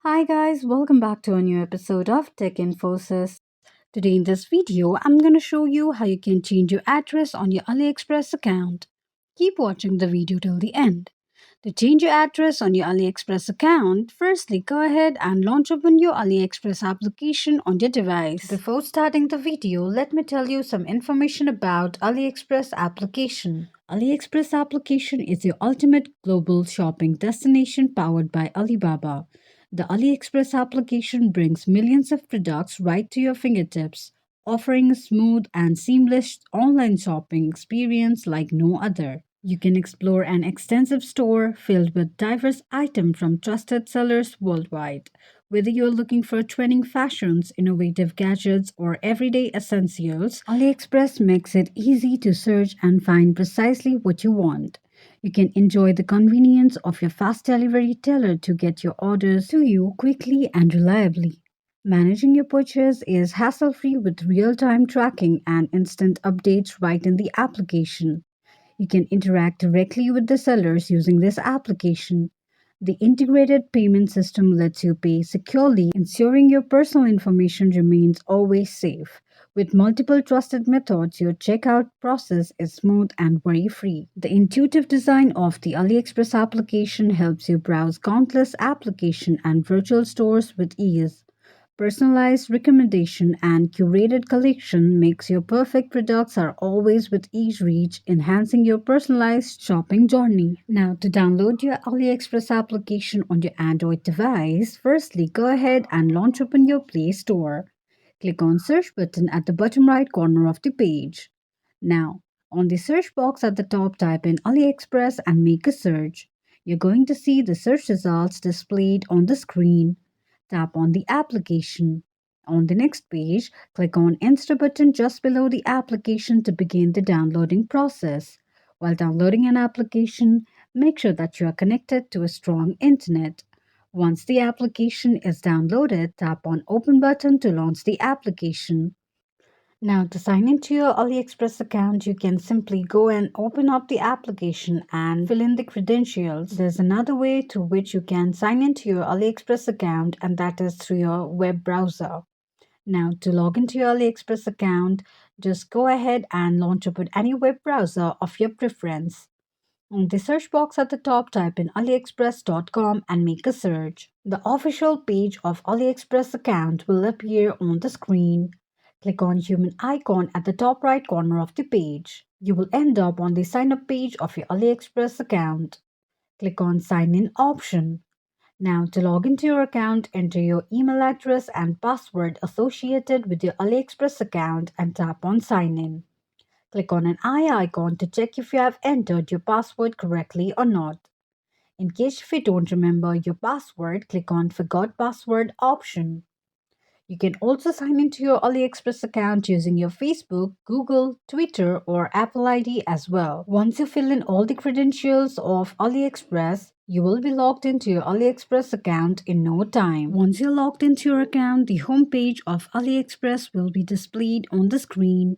Hi guys, welcome back to a new episode of Tech Infosys. Today in this video, I'm going to show you how you can change your address on your AliExpress account. Keep watching the video till the end. To change your address on your AliExpress account, firstly go ahead and launch open your AliExpress application on your device. Before starting the video, let me tell you some information about AliExpress application. AliExpress application is your ultimate global shopping destination powered by Alibaba. The AliExpress application brings millions of products right to your fingertips, offering a smooth and seamless online shopping experience like no other. You can explore an extensive store filled with diverse items from trusted sellers worldwide. Whether you're looking for trending fashions, innovative gadgets, or everyday essentials, AliExpress makes it easy to search and find precisely what you want. You can enjoy the convenience of your fast delivery tailored to get your orders to you quickly and reliably. Managing your purchase is hassle free with real time tracking and instant updates right in the application. You can interact directly with the sellers using this application. The integrated payment system lets you pay securely, ensuring your personal information remains always safe. With multiple trusted methods, your checkout process is smooth and worry free. The intuitive design of the AliExpress application helps you browse countless applications and virtual stores with ease. Personalized recommendation and curated collection makes your perfect products are always with each reach, enhancing your personalized shopping journey. Now, to download your AliExpress application on your Android device, firstly go ahead and launch open your Play Store. Click on search button at the bottom right corner of the page. Now, on the search box at the top, type in AliExpress and make a search. You're going to see the search results displayed on the screen. Tap on the application. On the next page, click on Install button just below the application to begin the downloading process. While downloading an application, make sure that you are connected to a strong internet. Once the application is downloaded, tap on Open button to launch the application. Now, to sign into your AliExpress account, you can simply go and open up the application and fill in the credentials. There's another way through which you can sign into your AliExpress account, and that is through your web browser. Now, to log into your AliExpress account, just go ahead and launch open any web browser of your preference. On the search box at the top, type in aliexpress.com and make a search. The official page of AliExpress account will appear on the screen. Click on human icon at the top right corner of the page. You will end up on the sign up page of your AliExpress account. Click on sign in option. Now, to log into your account, enter your email address and password associated with your AliExpress account and tap on sign in. Click on an eye icon to check if you have entered your password correctly or not. In case if you don't remember your password, click on Forgot Password option. You can also sign into your AliExpress account using your Facebook, Google, Twitter, or Apple ID as well. Once you fill in all the credentials of AliExpress, you will be logged into your AliExpress account in no time. Once you're logged into your account, the home page of AliExpress will be displayed on the screen.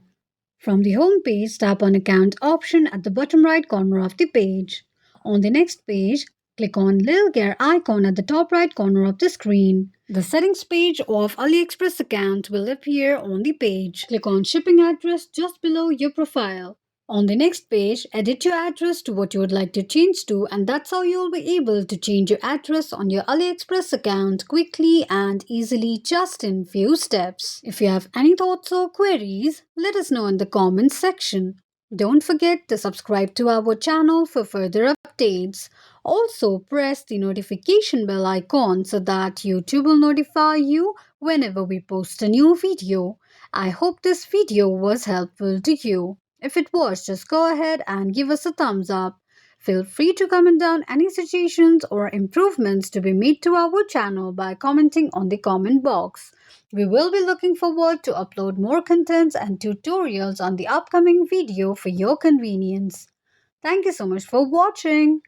From the home page, tap on Account option at the bottom right corner of the page. On the next page, click on little gear icon at the top right corner of the screen. The settings page of AliExpress account will appear on the page. Click on shipping address just below your profile. On the next page, edit your address to what you would like to change to, and that's how you'll be able to change your address on your AliExpress account quickly and easily just in few steps. If you have any thoughts or queries, let us know in the comments section. Don't forget to subscribe to our channel for further updates. Also, press the notification bell icon so that YouTube will notify you whenever we post a new video. I hope this video was helpful to you. If it was, just go ahead and give us a thumbs up. Feel free to comment down any suggestions or improvements to be made to our channel by commenting on the comment box. We will be looking forward to upload more contents and tutorials on the upcoming video for your convenience. Thank you so much for watching.